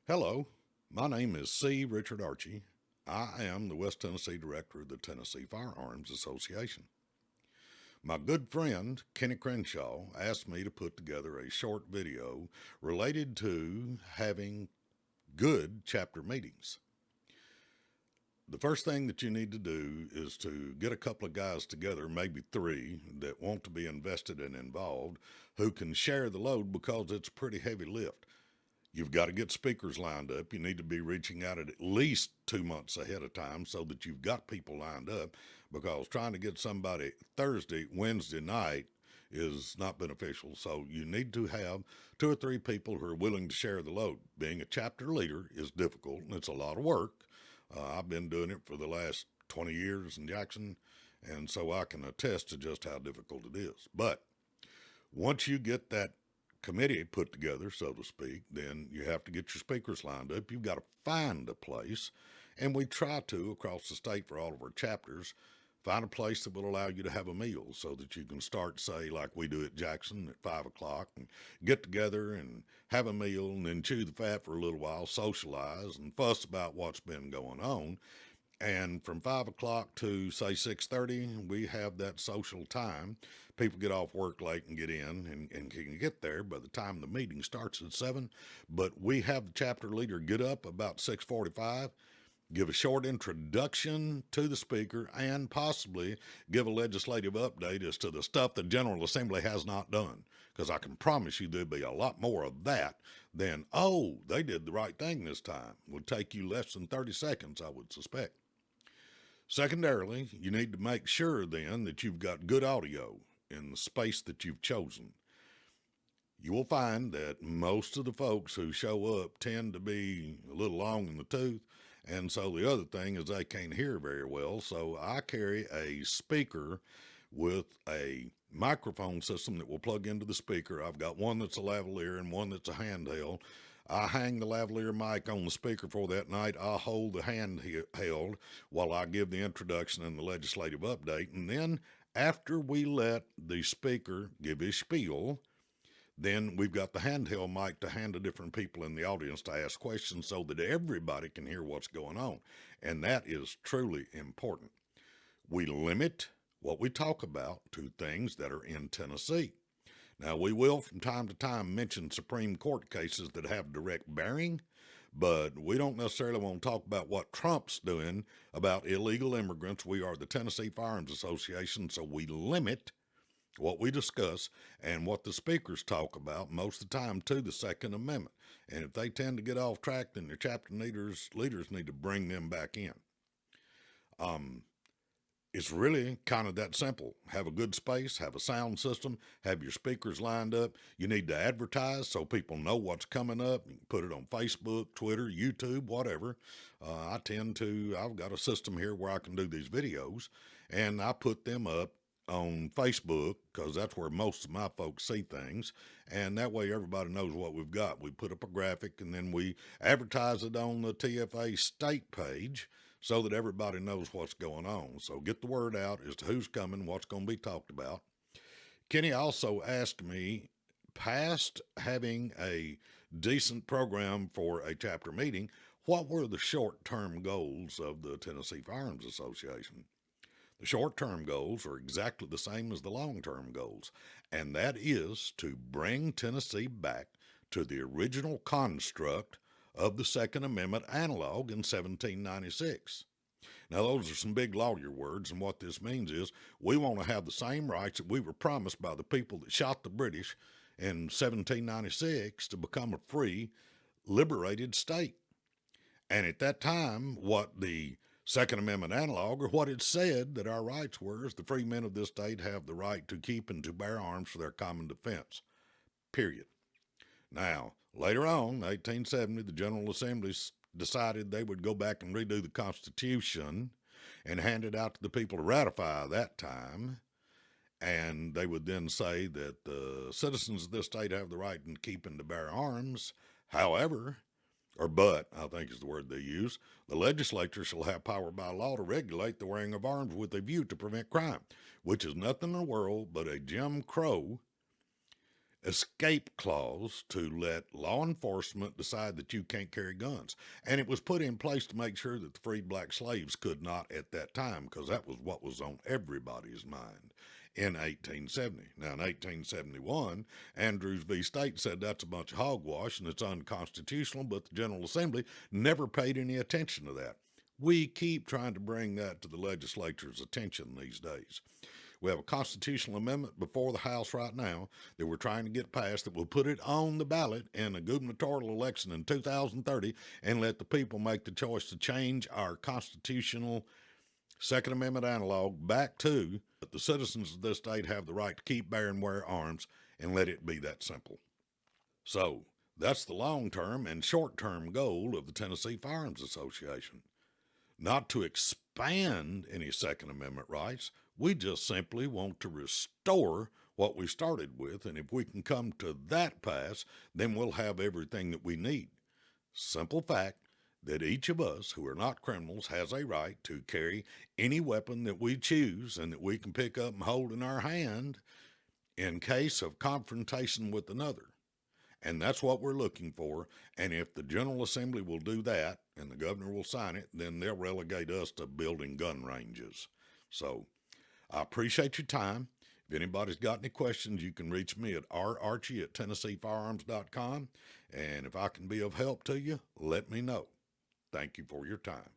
Hello, my name is C.RichardArchie. I am the West Tennessee Director of the Tennessee Firearms Association. My good friend Kenny Crenshaw asked me to put together a short video related to having good chapter meetings. The first thing that you need to do is to get a couple of guys together, maybe three, that want to be invested and involved, who can share the load because it's a pretty heavy lift. You've got to get speakers lined up. You need to be reaching out at least 2 months ahead of time so that you've got people lined up, because trying to get somebody Wednesday night is not beneficial. So you need to have two or three people who are willing to share the load. Being a chapter leader is difficult and it's a lot of work. I've been doing it for the last 20 years in Jackson, and so I can attest to just how difficult it is. But once you get that committee put together, so to speak, then you have to get your speakers lined up. You've got to find a place, and we try to, across the state for all of our chapters, find a place that will allow you to have a meal so that you can start, say, like we do at Jackson at 5 o'clock, and get together and have a meal and then chew the fat for a little while, socialize, and fuss about what's been going on. And from 5 o'clock to, say, 6:30, we have that social time. People get off work late and get in and can get there by the time the meeting starts at 7. But we have the chapter leader get up about 6:45, give a short introduction to the speaker, and possibly give a legislative update as to the stuff the General Assembly has not done. Because I can promise you there'll be a lot more of that than, oh, they did the right thing this time. It would take you less than 30 seconds, I would suspect. Secondarily, you need to make sure then that you've got good audio in the space that you've chosen. You will find that most of the folks who show up tend to be a little long in the tooth, and so the other thing is they can't hear very well. So I carry a speaker with a microphone system that will plug into the speaker. I've got one that's a lavalier and one that's a handheld. I hang the lavalier mic on the speaker for that night. I hold the handheld while I give the introduction and the legislative update. And then after we let the speaker give his spiel, then we've got the handheld mic to hand to different people in the audience to ask questions so that everybody can hear what's going on. And that is truly important. We limit what we talk about to things that are in Tennessee. Now, we will from time to time mention Supreme Court cases that have direct bearing, but we don't necessarily want to talk about what Trump's doing about illegal immigrants. We are the Tennessee Firearms Association, so we limit what we discuss and what the speakers talk about most of the time to the Second Amendment. And if they tend to get off track, then your chapter leaders need to bring them back in. It's really kind of that simple. Have a good space, have a sound system, have your speakers lined up. You need to advertise so people know what's coming up. You can put it on Facebook, Twitter, YouTube, whatever. I've got a system here where I can do these videos, and I put them up on Facebook because that's where most of my folks see things, and that way everybody knows what we've got. We put up a graphic and then we advertise it on the TFA state page so that everybody knows what's going on. So get the word out as to who's coming, what's going to be talked about. Kenny also asked me, past having a decent program for a chapter meeting, what were the short-term goals of the Tennessee Firearms Association? The short-term goals are exactly the same as the long-term goals, and that is to bring Tennessee back to the original construct of the Second Amendment analog in 1796. Now, those are some big lawyer words, and what this means is we want to have the same rights that we were promised by the people that shot the British in 1796 to become a free, liberated state. And at that time, what the Second Amendment analog, or what it said that our rights were, is the free men of this state have the right to keep and to bear arms for their common defense, period. Now, later on, 1870, the General Assembly decided they would go back and redo the Constitution and hand it out to the people to ratify that time. And they would then say that the citizens of this state have the right to keep and to bear arms. However, but, I think is the word they use, the legislature shall have power by law to regulate the wearing of arms with a view to prevent crime, which is nothing in the world but a Jim Crow escape clause to let law enforcement decide that you can't carry guns. And it was put in place to make sure that the freed black slaves could not at that time, because that was what was on everybody's mind in 1870. Now, in 1871, Andrews v. State said that's a bunch of hogwash and it's unconstitutional, but the General Assembly never paid any attention to that. We keep trying to bring that to the legislature's attention these days. We have a constitutional amendment before the House right now that we're trying to get passed that will put it on the ballot in a gubernatorial election in 2030 and let the people make the choice to change our constitutional Second Amendment analog back to that the citizens of this state have the right to keep, bear, and wear arms, and let it be that simple. So that's the long-term and short-term goal of the Tennessee Firearms Association. Not to expand any Second Amendment rights, we just simply want to restore what we started with, and if we can come to that pass, then we'll have everything that we need. Simple fact that each of us who are not criminals has a right to carry any weapon that we choose and that we can pick up and hold in our hand in case of confrontation with another. And that's what we're looking for. And if the General Assembly will do that and the governor will sign it, then they'll relegate us to building gun ranges. So I appreciate your time. If anybody's got any questions, you can reach me at rarchie@tennesseefirearms.com. And if I can be of help to you, let me know. Thank you for your time.